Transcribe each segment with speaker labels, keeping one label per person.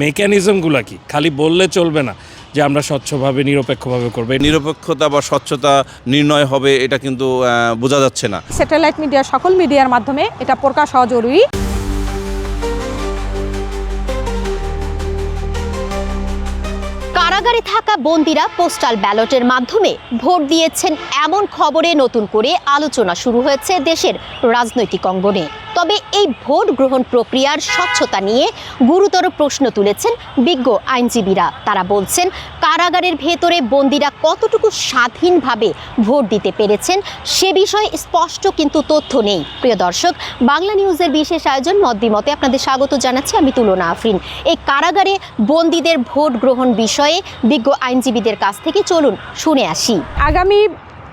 Speaker 1: মেকানিজমগুলো কি খালি বললে চলবে না যে আমরা স্বচ্ছভাবে নিরপেক্ষভাবে করব।
Speaker 2: নিরপেক্ষতা বা স্বচ্ছতা নির্ণয় হবে এটা কিন্তু বোঝা যাচ্ছে না।
Speaker 3: স্যাটেলাইট মিডিয়া সকল মিডিয়ার মাধ্যমে এটা প্রকাশ হওয়া জরুরি।
Speaker 4: কারাগারে থাকা বন্দীরা পোস্টাল ব্যালটের মাধ্যমে ভোট দিয়েছেন এমন খবরে নতুন করে আলোচনা শুরু হয়েছে দেশের রাজনৈতিক অঙ্গনে। তবে এই ভোট গ্রহণ প্রক্রিয়ার স্বচ্ছতা নিয়ে গুরুতর প্রশ্ন তুলেছেন বিজ্ঞ আইনজীবীরা। তারা বলছেন, কারাগারের ভেতরে বন্দীরা কতটুকু স্বাধীনভাবে ভোট দিতে পেরেছেন সে বিষয়ে স্পষ্ট কিন্তু তথ্য নেই। প্রিয় দর্শক, বাংলা নিউজের বিশেষ আয়োজন মত বিমতে আপনাদের স্বাগত জানাচ্ছি আমি তুলনা আফরিন। এই কারাগারে বন্দীদের ভোট গ্রহণ বিষয়ে বিজ্ঞ আইনজীবীদের কাছ থেকে চলুন শুনে আসি।
Speaker 3: আগামী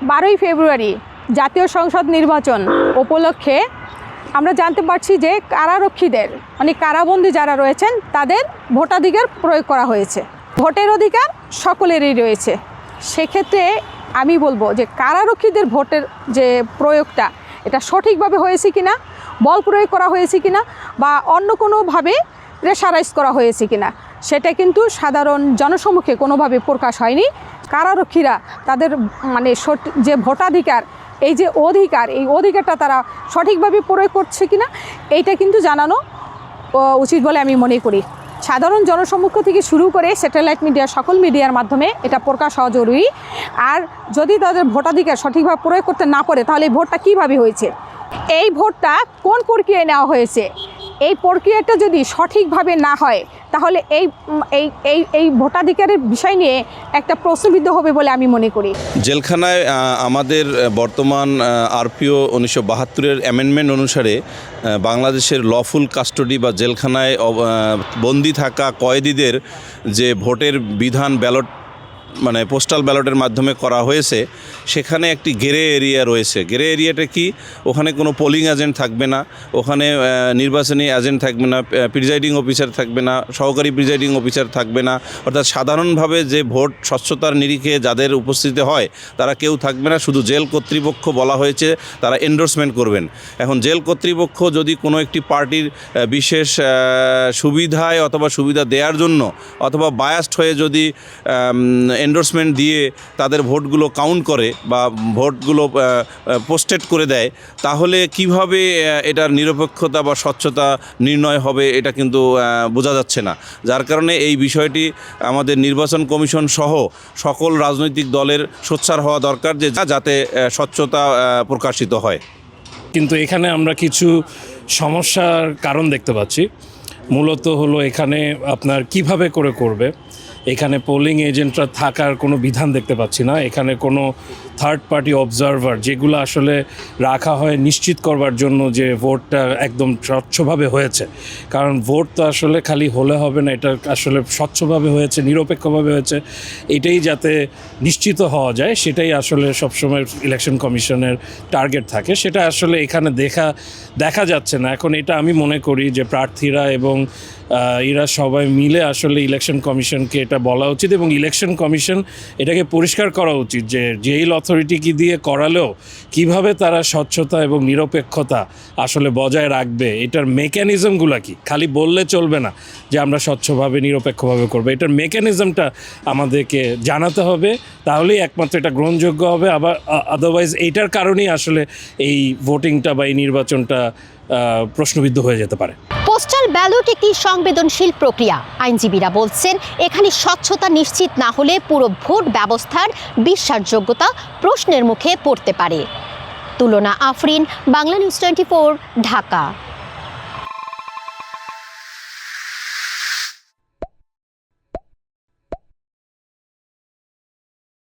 Speaker 3: 12ই ফেব্রুয়ারি জাতীয় সংসদ নির্বাচন উপলক্ষে আমরা জানতে পারছি যে কারারক্ষীদের মানে কারাবন্দী যারা রয়েছেন তাদের ভোটাধিকার প্রয়োগ করা হয়েছে। ভোটের অধিকার সকলেরই রয়েছে। সেক্ষেত্রে আমি বলবো যে কারারক্ষীদের ভোটের যে প্রয়োগটা এটা সঠিকভাবে হয়েছে কিনা, বল প্রয়োগ করা হয়েছে কিনা বা অন্য কোনোভাবে প্রেশারাইজ করা হয়েছে কিনা সেটা কিন্তু সাধারণ জনসমক্ষে কোনোভাবে প্রকাশ হয়নি। কারারক্ষীরা তাদের মানে যে ভোটাধিকার এই যে অধিকার, এই অধিকারটা তারা সঠিকভাবে প্রয়োগ করছে কিনা এইটা কিন্তু জানানো উচিত বলে আমি মনে করি। সাধারণ জনসমক্ষ থেকে শুরু করে স্যাটেলাইট মিডিয়া সকল মিডিয়ার মাধ্যমে এটা প্রকাশ হওয়া জরুরি। আর যদি তাদের ভোটাধিকার সঠিকভাবে প্রয়োগ করতে না পারে তাহলে এই ভোটটা কীভাবে হয়েছে, এই ভোটটা কোন প্রক্রিয়ায় নেওয়া হয়েছে, এই প্রক্রিয়াটা যদি সঠিকভাবে না হয় তাহলে এই এই এই এই ভোটাধিকারের বিষয় নিয়ে একটা প্রশ্নবিদ্ধ হবে বলে আমি মনে করি।
Speaker 2: জেলখানায় আমাদের বর্তমান আরপিও 1972-এর অ্যামেন্ডমেন্ট অনুসারে বাংলাদেশের লফুল কাস্টডি বা জেলখানায় বন্দি থাকা কয়েদিদের যে ভোটের বিধান ব্যালট মানে পোস্টাল ব্যালটের মাধ্যমে করা হয়েছে, সেখানে একটি গ্রে এরিয়া রয়েছে। গ্রে এরিয়াটা কি? ওখানে কোনো পোলিং এজেন্ট থাকবে না, ওখানে নির্বাচনী এজেন্ট থাকবে না, প্রিজাইডিং অফিসার থাকবে না, সহকারী প্রিজাইডিং অফিসার থাকবে না, অর্থাৎ সাধারণভাবে যে ভোট স্বচ্ছতার নিরিখে যাদের উপস্থিতি হয় তারা কেউ থাকবে না। শুধু জেল কর্তৃপক্ষ বলা হয়েছে তারা এন্ডোর্সমেন্ট করবেন। এখন জেল কর্তৃপক্ষ যদি কোনো একটি পার্টির বিশেষ সুবিধায় অথবা সুবিধা দেওয়ার জন্য অথবা বায়াসড হয়ে যদি এন্ডোর্সমেন্ট দিয়ে তাদের ভোটগুলো কাউন্ট করে বা ভোটগুলো পোস্টেড করে দেয়, তাহলে কিভাবে এটার নিরপেক্ষতা বা স্বচ্ছতা নির্ণয় হবে এটা কিন্তু বোঝা যাচ্ছে না। যার কারণে এই বিষয়টি আমাদের নির্বাচন কমিশন সহ সকল রাজনৈতিক দলের সোচ্চার হওয়া দরকার যে যাতে স্বচ্ছতা প্রকাশিত হয়।
Speaker 1: কিন্তু এখানে আমরা কিছু সমস্যার কারণ দেখতে পাচ্ছি। মূলত হলো এখানে আপনার কিভাবে করবে, এখানে পোলিং এজেন্টরা থাকার কোনো বিধান দেখতে পাচ্ছি না। এখানে কোনো থার্ড পার্টি অবজারভার যেগুলো আসলে রাখা হয় নিশ্চিত করবার জন্য যে ভোটটা একদম স্বচ্ছভাবে হয়েছে। কারণ ভোট তো আসলে খালি হলে হবে না, এটা আসলে স্বচ্ছভাবে হয়েছে, নিরপেক্ষভাবে হয়েছে, এটাই যাতে নিশ্চিত হওয়া যায় সেটাই আসলে সবসময় ইলেকশন কমিশনের টার্গেট থাকে। সেটা আসলে এখানে দেখা যাচ্ছে না। এখন এটা আমি মনে করি যে প্রার্থীরা এবং এরা সবাই মিলে আসলে ইলেকশন কমিশনকে এটা বলা উচিত এবং ইলেকশন কমিশন এটাকে পরিষ্কার করা উচিত যে জেল অথরিটিকে দিয়ে করালেও কিভাবে তারা স্বচ্ছতা এবং নিরপেক্ষতা আসলে বজায় রাখবে, এটার মেকানিজমগুলো কি খালি বললে চলবে না যে আমরা স্বচ্ছভাবে নিরপেক্ষভাবে করবো। এটার মেকানিজমটা আমাদেরকে জানাতে হবে, তাহলেই একমাত্র এটা গ্রহণযোগ্য হবে। আবার আদারওয়াইজ এইটার কারণেই আসলে এই ভোটিংটা বা এই নির্বাচনটা প্রশ্নবিদ্ধ হয়ে যেতে পারে।
Speaker 4: পোস্টাল ব্যালট একটি সংবেদনশীল প্রক্রিয়া। আইনজীবীরা বলছেন, এখানে স্বচ্ছতা নিশ্চিত না হলে পুরো ভোট ব্যবস্থার বিশ্বাসযোগ্যতা প্রশ্নের মুখে পড়তে পারে। তুলনা আফরিন, বাংলা নিউজ 24, ঢাকা।